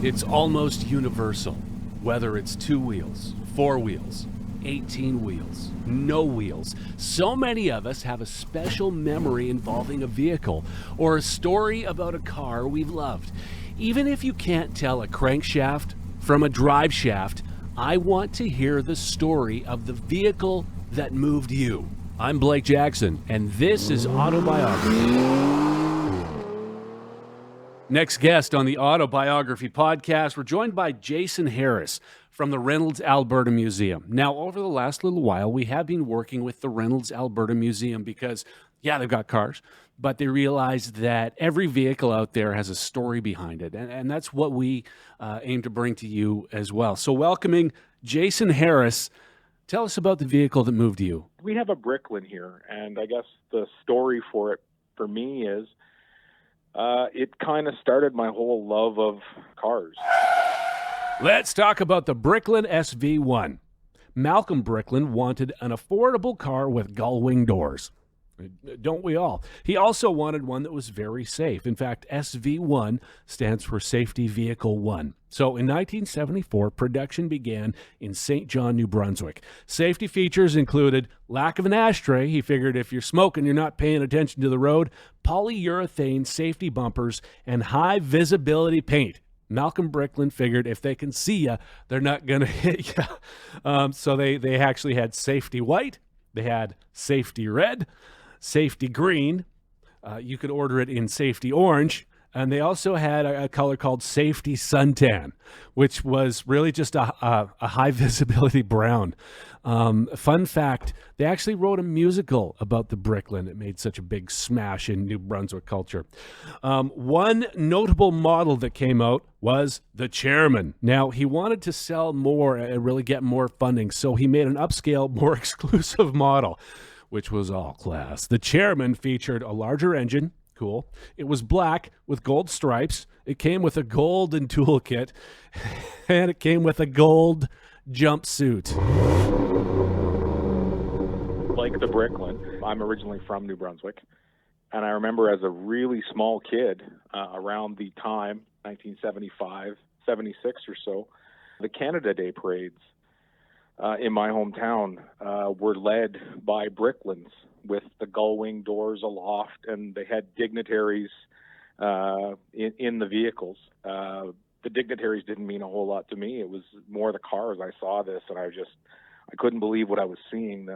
It's almost universal, whether it's 2 wheels, 4 wheels, 18 wheels, no wheels. So many of us have a special memory involving a vehicle or a story about a car we've loved. Even if you can't tell a crankshaft from a drive shaft, I want to hear the story of the vehicle that moved you. I'm Blake Jackson, and this is Auto-Biography. Next guest on the Auto-Biography podcast, we're joined by Jason Harris from the Reynolds Alberta Museum. Now, over the last little while, we have been working with the Reynolds Alberta Museum because, yeah, they've got cars, but they realized that every vehicle out there has a story behind it, and that's what we aim to bring to you as well. So welcoming Jason Harris, tell us about the vehicle that moved you. We have a Bricklin here, and I guess the story for it, for me, is it kind of started my whole love of cars. Let's talk about the Bricklin SV-1. Malcolm Bricklin wanted an affordable car with gull wing doors. Don't we all? He also wanted one that was very safe. In fact, SV-1 stands for Safety Vehicle 1. So in 1974, production began in St. John, New Brunswick. Safety features included lack of an ashtray. He figured if you're smoking, you're not paying attention to the road. Polyurethane safety bumpers and high visibility paint. Malcolm Bricklin figured if they can see you, they're not going to hit you. So they actually had safety white. They had safety red, safety green. You could order it in safety orange. And they also had a color called safety suntan, which was really just a high visibility brown. Fun fact, they actually wrote a musical about the Bricklin. It made such a big smash in New Brunswick culture. One notable model that came out was the Chairman. Now, he wanted to sell more and really get more funding, so he made an upscale, more exclusive model, which was all class. The Chairman featured a larger engine. Cool. It was black with gold stripes. It came with a golden toolkit, and it came with a gold jumpsuit. Like the Bricklin, I'm originally from New Brunswick, and I remember as a really small kid, around the time, 1975, 76 or so, the Canada Day parades in my hometown were led by Bricklins with the gull wing doors aloft, and they had dignitaries in the vehicles. The dignitaries didn't mean a whole lot to me. It was more the cars. I saw this, and I couldn't believe what I was seeing.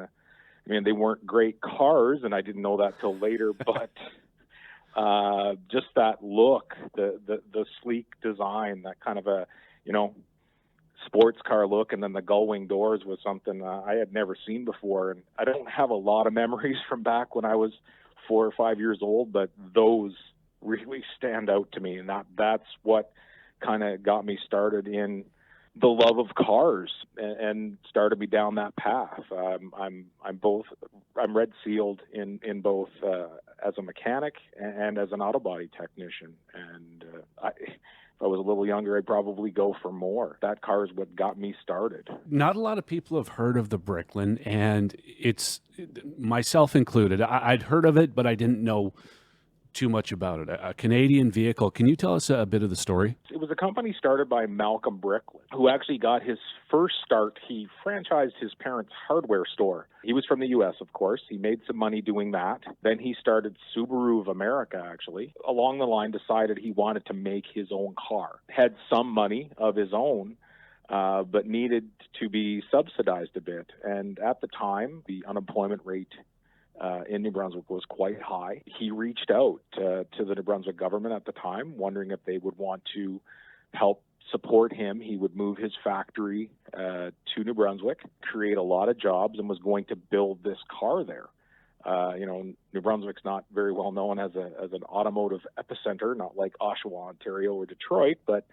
They weren't great cars, and I didn't know that till later, but just that look, the sleek design, that kind of a, sports car look, and then the gull wing doors was something I had never seen before. And I don't have a lot of memories from back when I was 4 or 5 years old, but those really stand out to me, and that's what kind of got me started in the love of cars and started me down that path. I'm red sealed in both as a mechanic and as an auto body technician, and if I was a little younger, I'd probably go for more. That car is what got me started. Not a lot of people have heard of the Bricklin, and it's, myself included, I'd heard of it, but I didn't know too much about it. A Canadian vehicle. Can you tell us a bit of the story? It was a company started by Malcolm Bricklin, who actually got his first start. He franchised his parents' hardware store. He was from the U.S., of course. He made some money doing that. Then he started Subaru of America, actually. Along the line, decided he wanted to make his own car. Had some money of his own, but needed to be subsidized a bit. And at the time, the unemployment rate in New Brunswick was quite high. He reached out to the New Brunswick government at the time, wondering if they would want to help support him. He would move his factory to New Brunswick, create a lot of jobs, and was going to build this car there. New Brunswick's not very well known as an automotive epicenter, not like Oshawa, Ontario, or Detroit, but,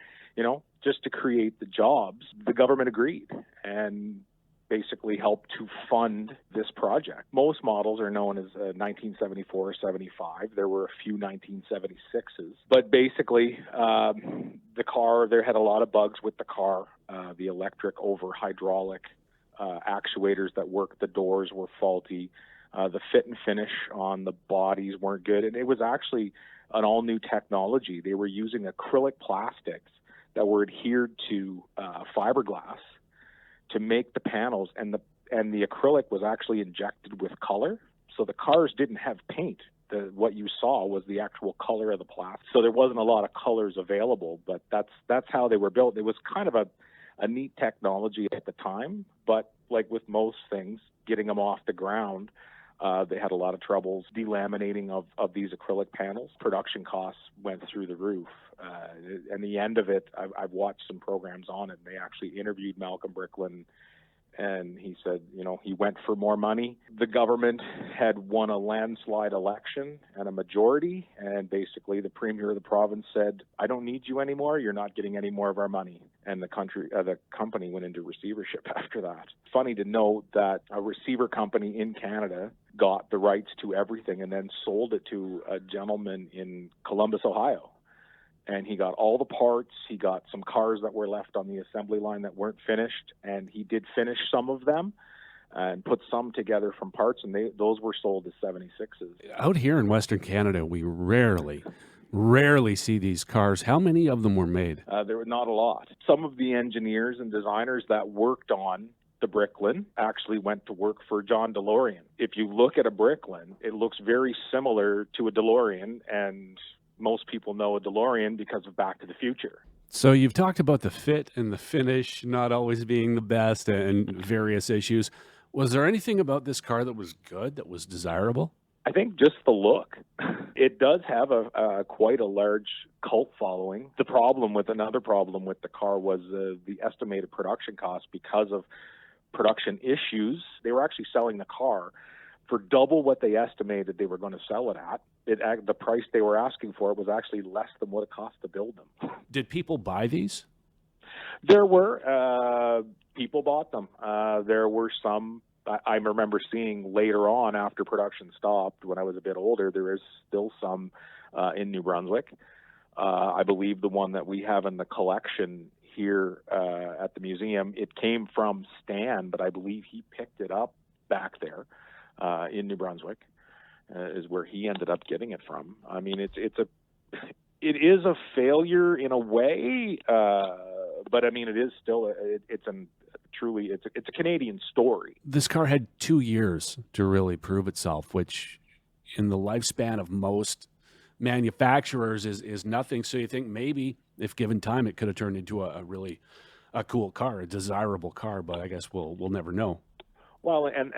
just to create the jobs, the government agreed and basically helped to fund this project. Most models are known as 1974 or 75. There were a few 1976s. But basically, the car, there had a lot of bugs with the car. The electric over hydraulic actuators that worked the doors were faulty. The fit and finish on the bodies weren't good. And it was actually an all-new technology. They were using acrylic plastics that were adhered to fiberglass to make the panels, and the acrylic was actually injected with color. So the cars didn't have paint. What you saw was the actual color of the plastic. So there wasn't a lot of colors available, but that's how they were built. It was kind of a neat technology at the time, but like with most things, getting them off the ground, they had a lot of troubles delaminating of these acrylic panels. Production costs went through the roof. And the end of it, I've watched some programs on it, and they actually interviewed Malcolm Bricklin, and he said, he went for more money. The government had won a landslide election and a majority, and basically the premier of the province said, I don't need you anymore. You're not getting any more of our money. And the company went into receivership after that. Funny to note that a receiver company in Canada got the rights to everything and then sold it to a gentleman in Columbus, Ohio. And he got all the parts. He got some cars that were left on the assembly line that weren't finished, and he did finish some of them and put some together from parts, and those were sold as 76s. Out here in Western Canada, we rarely see these cars. How many of them were made? There were not a lot. Some of the engineers and designers that worked on the Bricklin actually went to work for John DeLorean. If you look at a Bricklin, it looks very similar to a DeLorean, and most people know a DeLorean because of Back to the Future. So you've talked about the fit and the finish not always being the best and various issues. Was there anything about this car that was good, that was desirable? I think just the look. It does have quite a large cult following. Another problem with the car was the estimated production cost because of production issues. They were actually selling the car for double what they estimated they were going to sell it at. The price they were asking for it was actually less than what it cost to build them. Did people buy these? There were. People bought them. There were some. I remember seeing later on, after production stopped, when I was a bit older, there is still some in New Brunswick. I believe the one that we have in the collection here at the museum, it came from Stan, but I believe he picked it up back there in New Brunswick. Is where he ended up getting it from. I mean, it is a failure in a way, but I mean, it is still it's a Canadian story. This car had 2 years to really prove itself, which in the lifespan of most manufacturers is nothing. So you think maybe if given time, it could have turned into a really cool car, a desirable car, but I guess we'll never know. Well, and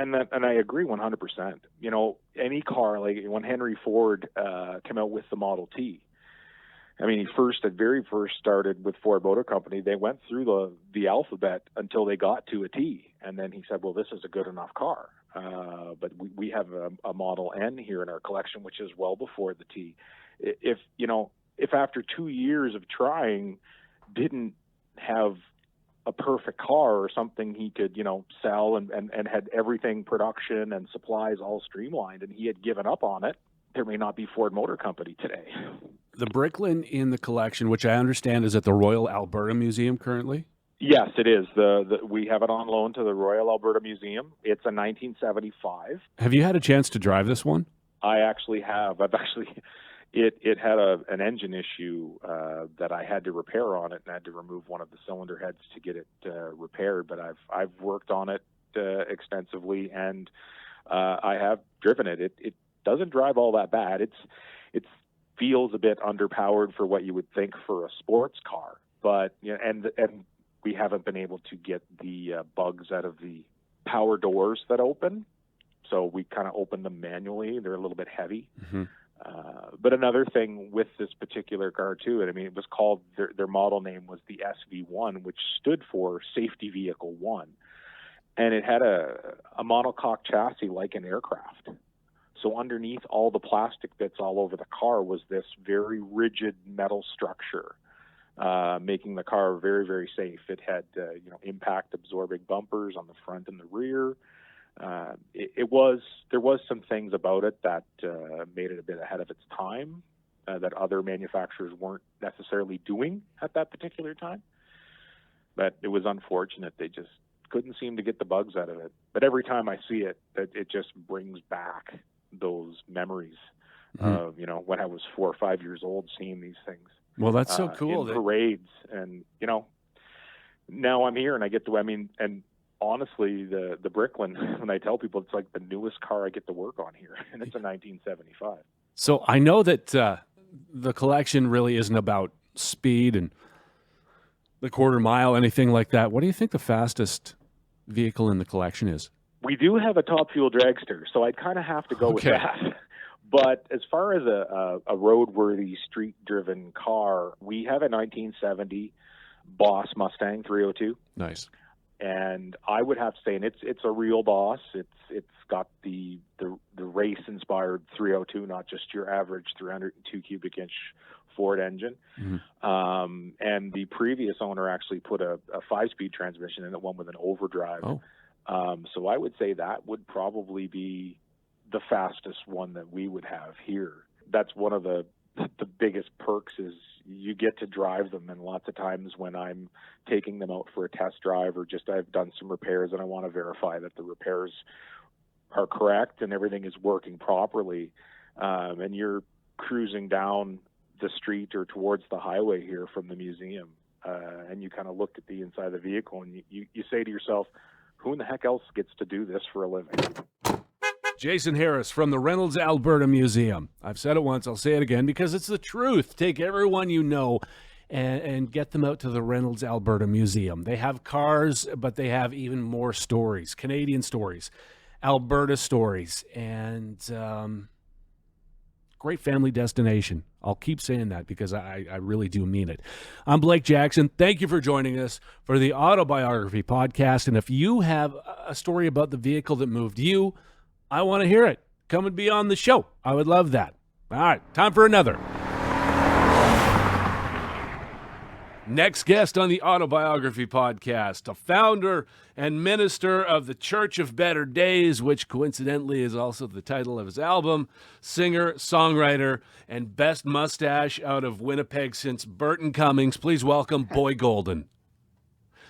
I agree 100%. Any car, like when Henry Ford came out with the Model T, I mean, he very first started with Ford Motor Company. They went through the alphabet until they got to a T, and then he said, well, this is a good enough car. But we have a Model N here in our collection, which is well before the T. If after 2 years of trying didn't have a perfect car or something he could, sell and had everything, production and supplies all streamlined, and he had given up on it, there may not be Ford Motor Company today. The Bricklin in the collection, which I understand is at the Royal Alberta Museum currently? Yes, it is. We have it on loan to the Royal Alberta Museum. It's a 1975. Have you had a chance to drive this one? I actually have. It had an engine issue that I had to repair on it, and I had to remove one of the cylinder heads to get it repaired. But I've worked on it extensively, and I have driven it. It doesn't drive all that bad. It feels a bit underpowered for what you would think for a sports car, but and we haven't been able to get the bugs out of the power doors that open, so we kind of open them manually. They're a little bit heavy. Mm-hmm. But another thing with this particular car too, and I mean, it was called, their model name was the SV-1, which stood for Safety Vehicle 1. And it had a monocoque chassis like an aircraft. So underneath all the plastic bits all over the car was this very rigid metal structure, making the car very, very safe. It had, impact absorbing bumpers on the front and the rear. There was some things about it that made it a bit ahead of its time that other manufacturers weren't necessarily doing at that particular time. But it was unfortunate. They just couldn't seem to get the bugs out of it. But every time I see it, it just brings back those memories when I was 4 or 5 years old, seeing these things. Well, that's so cool. In parades, and now I'm here and I get to. And honestly, the Bricklin, when I tell people, it's like the newest car I get to work on here, and it's a 1975. So I know that the collection really isn't about speed and the quarter mile, anything like that. What do you think the fastest vehicle in the collection is? We do have a top fuel dragster, so I'd kind of have to go with that. But as far as a roadworthy, street-driven car, we have a 1970 Boss Mustang 302. Nice. And I would have to say, and it's a real Boss. It's got the race-inspired 302, not just your average 302 cubic inch Ford engine. Mm-hmm. And the previous owner actually put a 5-speed transmission in it, one with an overdrive. Oh. So I would say that would probably be the fastest one that we would have here. That's one of the biggest perks is you get to drive them. And lots of times when I'm taking them out for a test drive or just I've done some repairs and I want to verify that the repairs are correct and everything is working properly, and you're cruising down the street or towards the highway here from the museum, and you kind of look at the inside of the vehicle and you say to yourself, who in the heck else gets to do this for a living? Jason Harris from the Reynolds Alberta Museum. I've said it once, I'll say it again because it's the truth. Take everyone you know and get them out to the Reynolds Alberta Museum. They have cars, but they have even more stories, Canadian stories, Alberta stories, and great family destination. I'll keep saying that because I really do mean it. I'm Blake Jackson. Thank you for joining us for the Auto-Biography podcast. And if you have a story about the vehicle that moved you, I want to hear it. Come and be on the show. I would love that. All right, time for another. Next guest on the Auto-Biography podcast, a founder and minister of the Church of Better Days, which coincidentally is also the title of his album, singer, songwriter, and best mustache out of Winnipeg since Burton Cummings. Please welcome Boy Golden.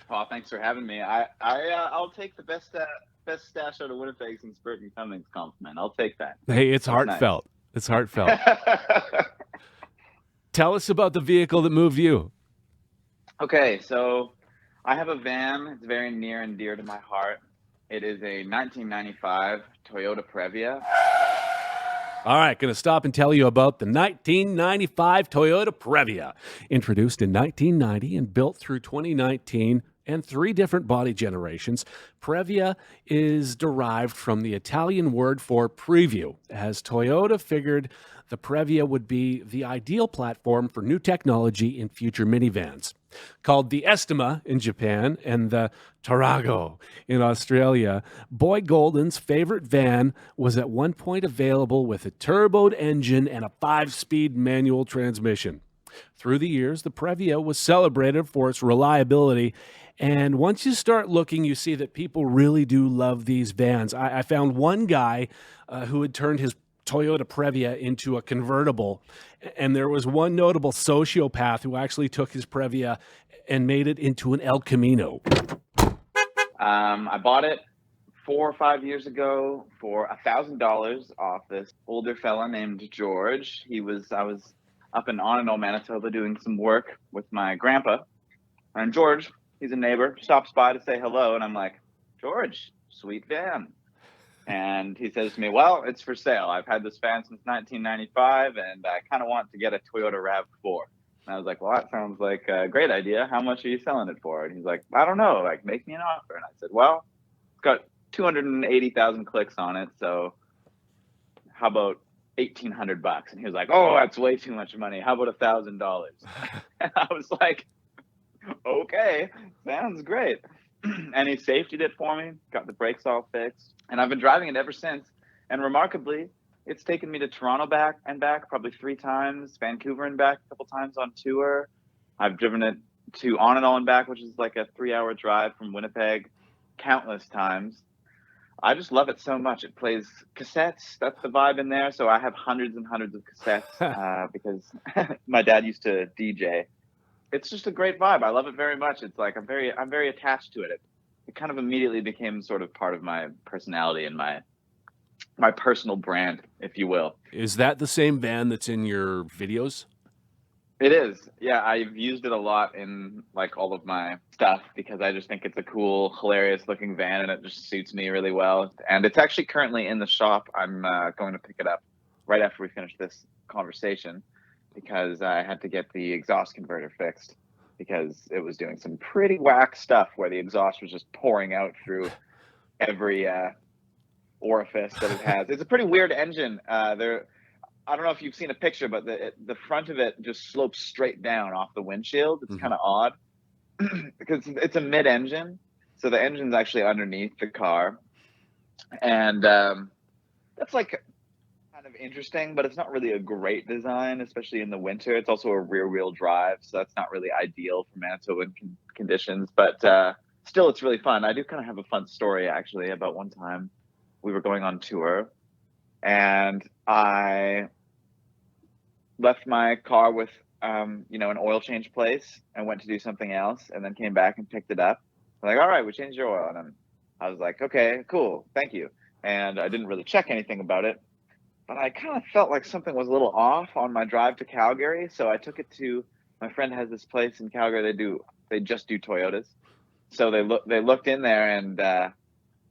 Oh, thanks for having me. I'll take the best stash out of Winnipeg since Burton Cummings compliment. I'll take that. Hey, it's heartfelt. Nice. It's heartfelt. Tell us about the vehicle that moved you. Okay, so I have a van. It's very near and dear to my heart. It is a 1995 Toyota Previa. All right, going to stop and tell you about the 1995 Toyota Previa. Introduced in 1990 and built through 2019 and 3 different body generations, Previa is derived from the Italian word for preview, as Toyota figured the Previa would be the ideal platform for new technology in future minivans. Called the Estima in Japan and the Tarago in Australia, Boy Golden's favorite van was at one point available with a turboed engine and a 5-speed manual transmission. Through the years, the Previa was celebrated for its reliability, and once you start looking, you see that people really do love these vans. I found one guy who had turned his Toyota Previa into a convertible, and there was one notable sociopath who actually took his Previa and made it into an El Camino. I bought it 4 or 5 years ago for $1,000 off this older fella named George. I was up in Auto, Manitoba doing some work with my grandpa, and George, he's a neighbor, stops by to say hello, and I'm like, George, sweet van. And he says to me, well, it's for sale. I've had this van since 1995, and I kind of want to get a Toyota RAV4. And I was like, well, that sounds like a great idea. How much are you selling it for? And he's like, I don't know. Like, make me an offer. And I said, well, it's got 280,000 clicks on it. So how about $1,800? And he was like, oh, that's way too much money. How about $1,000? And I was like, okay, sounds great. And he safetied it for me, got the brakes all fixed, and I've been driving it ever since. And remarkably, it's taken me to Toronto back probably 3 times, Vancouver and back a couple times on tour. I've driven it to on and back, which is like a 3-hour drive from Winnipeg, countless times. I just love it so much. It plays cassettes. That's the vibe in there. So I have hundreds and hundreds of cassettes because my dad used to DJ. It's just a great vibe. I love it very much. It's like I'm very attached to it. It kind of immediately became sort of part of my personality and my my personal brand, if you will. Is that the same van that's in your videos? It is. Yeah, I've used it a lot in like all of my stuff because I just think it's a cool, hilarious looking van and it just suits me really well. And it's actually currently in the shop. I'm going to pick it up right after we finish this conversation because I had to get the exhaust converter fixed because it was doing some pretty whack stuff where the exhaust was just pouring out through every orifice that it has. It's a pretty weird engine. I don't know if you've seen a picture, but the front of it just slopes straight down off the windshield. It's kind of odd because it's a mid-engine, so the engine's actually underneath the car, and that's like kind of interesting, but it's not really a great design, especially in the winter. It's also a rear-wheel drive, so that's not really ideal for Manitoban conditions, but still, it's really fun. I do kind of have a fun story, actually, about one time we were going on tour, and I left my car with, an oil change place and went to do something else and then came back and picked it up. I'm like, all right, we changed your oil. And I was like, okay, cool. Thank you. And I didn't really check anything about it, but I kind of felt like something was a little off on my drive to Calgary. So I took it to, my friend has this place in Calgary. They just do Toyotas. So they looked in there and,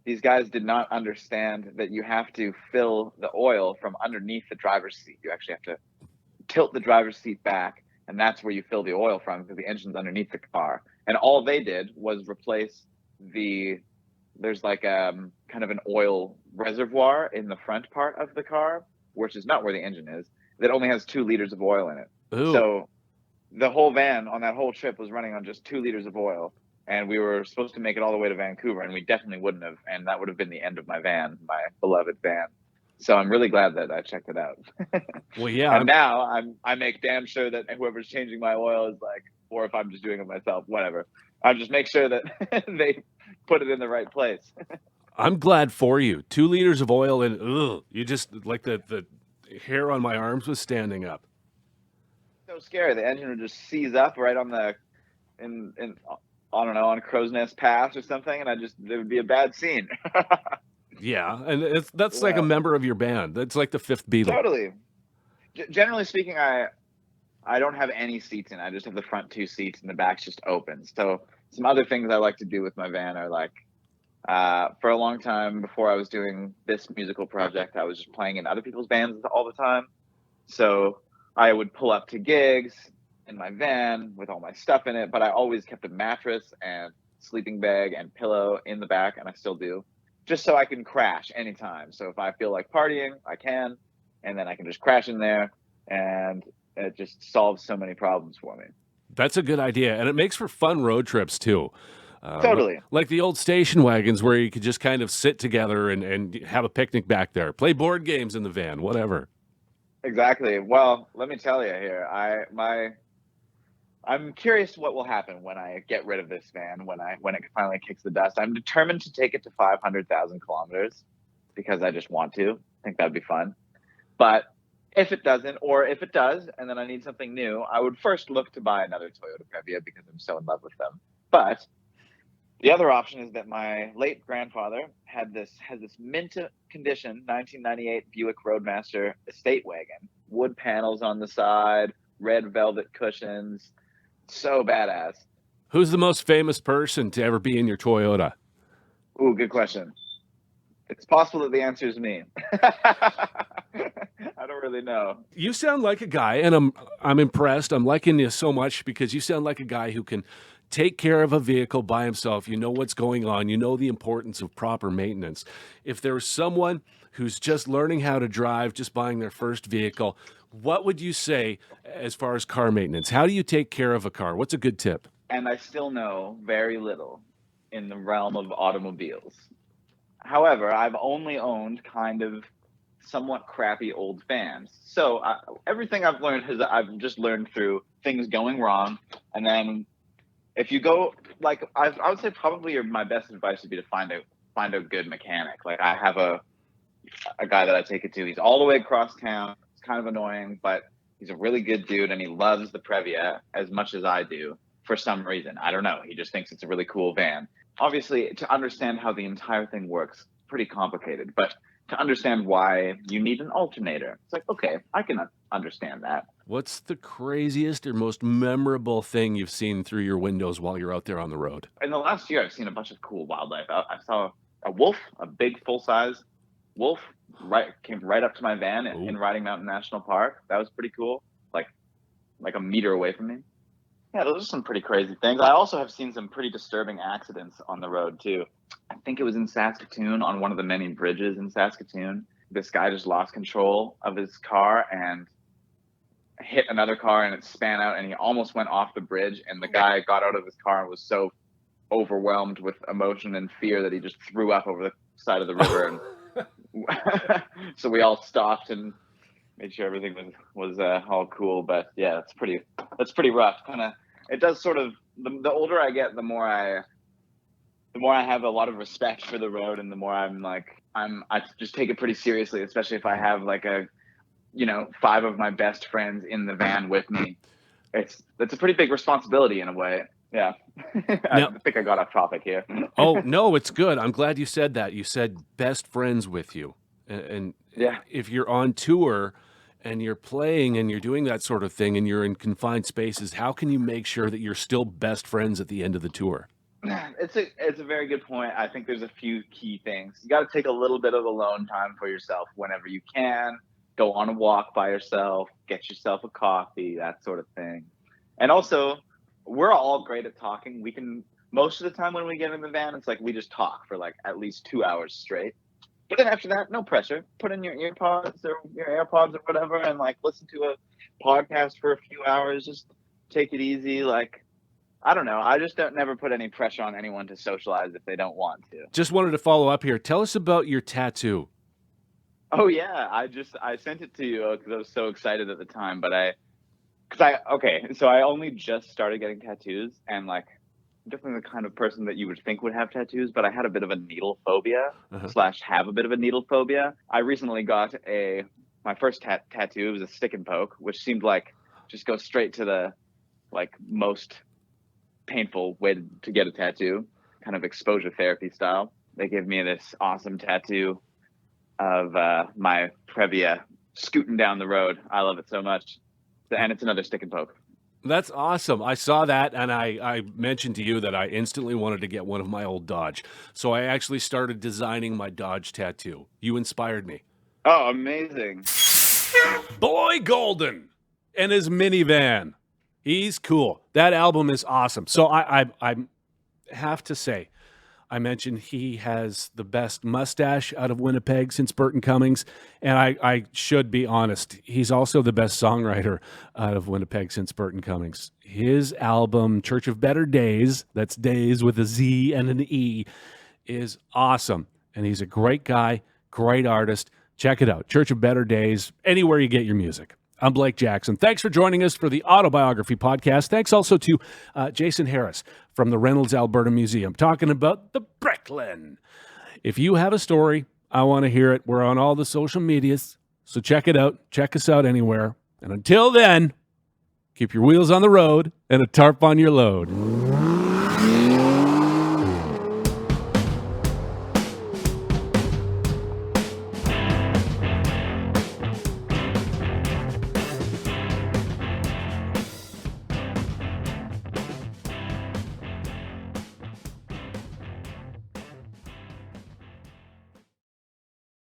these guys did not understand that you have to fill the oil from underneath the driver's seat. You actually have to tilt the driver's seat back, and that's where you fill the oil from because the engine's underneath the car. And all they did was replace there's like kind of an oil reservoir in the front part of the car, which is not where the engine is, that only has 2 liters of oil in it. Ooh. So the whole van on that whole trip was running on just 2 liters of oil. And we were supposed to make it all the way to Vancouver, and we definitely wouldn't have. And that would have been the end of my van, my beloved van. So I'm really glad that I checked it out. Well, yeah. And now I make damn sure that whoever's changing my oil is like, or if I'm just doing it myself, whatever. I just make sure that they put it in the right place. I'm glad for you. 2 liters of oil and you just like the hair on my arms was standing up. So scary. The engine would just seize up right on in I don't know, on Crow's Nest Pass or something, and it would be a bad scene. Yeah, and that's like a member of your band. That's like the fifth Beatle. Totally. Generally speaking, I don't have any seats in. I just have the front 2 seats, and the back's just open. So some other things I like to do with my van are like, for a long time before I was doing this musical project, I was just playing in other people's bands all the time. So I would pull up to gigs in my van with all my stuff in it, but I always kept a mattress and sleeping bag and pillow in the back, and I still do, just so I can crash anytime. So if I feel like partying, I can, and then I can just crash in there, and it just solves so many problems for me. That's a good idea, and it makes for fun road trips too. Totally. Like the old station wagons where you could just kind of sit together and have a picnic back there, play board games in the van, whatever. Exactly. Well, let me tell you here, I'm curious what will happen when I get rid of this van, when it finally kicks the dust. I'm determined to take it to 500,000 kilometers because I just want to. I think that'd be fun. But if it doesn't, or if it does, and then I need something new, I would first look to buy another Toyota Previa because I'm so in love with them. But the other option is that my late grandfather has this mint condition 1998 Buick Roadmaster estate wagon, wood panels on the side, red velvet cushions. So badass. Who's the most famous person to ever be in your Toyota? Ooh, good question. It's possible that the answer is me. I don't really know. You sound like a guy, and I'm impressed. I'm liking you so much because you sound like a guy who can take care of a vehicle by himself. You know what's going on. You know the importance of proper maintenance. If there's someone who's just learning how to drive, just buying their first vehicle, what would you say as far as car maintenance? How do you take care of a car? What's a good tip? And I still know very little in the realm of automobiles. However, I've only owned kind of somewhat crappy old vans. So everything I've learned I've just learned through things going wrong. And then if you go, like, I would say probably my best advice would be to find a good mechanic. Like, I have a guy that I take it to. He's all the way across town. It's kind of annoying, but he's a really good dude, and he loves the Previa as much as I do for some reason. I don't know. He just thinks it's a really cool van. Obviously, to understand how the entire thing works, pretty complicated. But to understand why you need an alternator. It's like, okay, I can understand that. What's the craziest or most memorable thing you've seen through your windows while you're out there on the road? In the last year, I've seen a bunch of cool wildlife. I saw a wolf, a big full-size wolf, came right up to my van in Riding Mountain National Park. That was pretty cool, like a meter away from me. Yeah, those are some pretty crazy things. I also have seen some pretty disturbing accidents on the road too. I think it was in Saskatoon, on one of the many bridges in Saskatoon. This guy just lost control of his car and hit another car, and it span out, and he almost went off the bridge, and the guy got out of his car and was so overwhelmed with emotion and fear that he just threw up over the side of the river. And so we all stopped and made sure everything was all cool. But yeah, that's pretty rough. It does sort of, the older I get, the more I have a lot of respect for the road, and the more I just take it pretty seriously, especially if I have like 5 of my best friends in the van with me. That's a pretty big responsibility in a way. Yeah. I think I got off topic here. Oh, no, it's good. I'm glad you said that. You said best friends with you. And yeah, if you're on tour and you're playing and you're doing that sort of thing and you're in confined spaces, how can you make sure that you're still best friends at the end of the tour? It's a very good point. I think there's a few key things. You got to take a little bit of alone time for yourself whenever you can. Go on a walk by yourself, get yourself a coffee, that sort of thing. And also, we're all great at talking. We can, most of the time when we get in the van, it's like we just talk for like at least 2 hours straight. But then after that, no pressure. Put in your earpods or your AirPods or whatever, and like listen to a podcast for a few hours. Just take it easy. Like, I don't know. I just never put any pressure on anyone to socialize if they don't want to. Just wanted to follow up here. Tell us about your tattoo. Oh yeah, I sent it to you because I was so excited at the time. But so I only just started getting tattoos, and like, I'm definitely the kind of person that you would think would have tattoos, but I had a bit of a needle phobia / have a bit of a needle phobia. I recently got my first tattoo. It was a stick and poke, which seemed like just go straight to the like most painful way to get a tattoo, kind of exposure therapy style. They gave me this awesome tattoo of my Previa scooting down the road. I love it so much. And it's another stick and poke. That's awesome. I saw that, and I mentioned to you that I instantly wanted to get one of my old Dodge. So I actually started designing my Dodge tattoo. You inspired me. Oh, amazing. Boy Golden and his minivan. He's cool. That album is awesome. So I have to say, I mentioned he has the best mustache out of Winnipeg since Burton Cummings, and I should be honest, he's also the best songwriter out of Winnipeg since Burton Cummings. His album, Church of Better Days, that's days with a Z and an E, is awesome, and he's a great guy, great artist. Check it out, Church of Better Days, anywhere you get your music. I'm Blake Jackson. Thanks for joining us for the Auto-Biography podcast. Thanks also to Jason Harris from the Reynolds Alberta Museum talking about the Bricklin. If you have a story, I want to hear it. We're on all the social medias, so check it out. Check us out anywhere. And until then, keep your wheels on the road and a tarp on your load.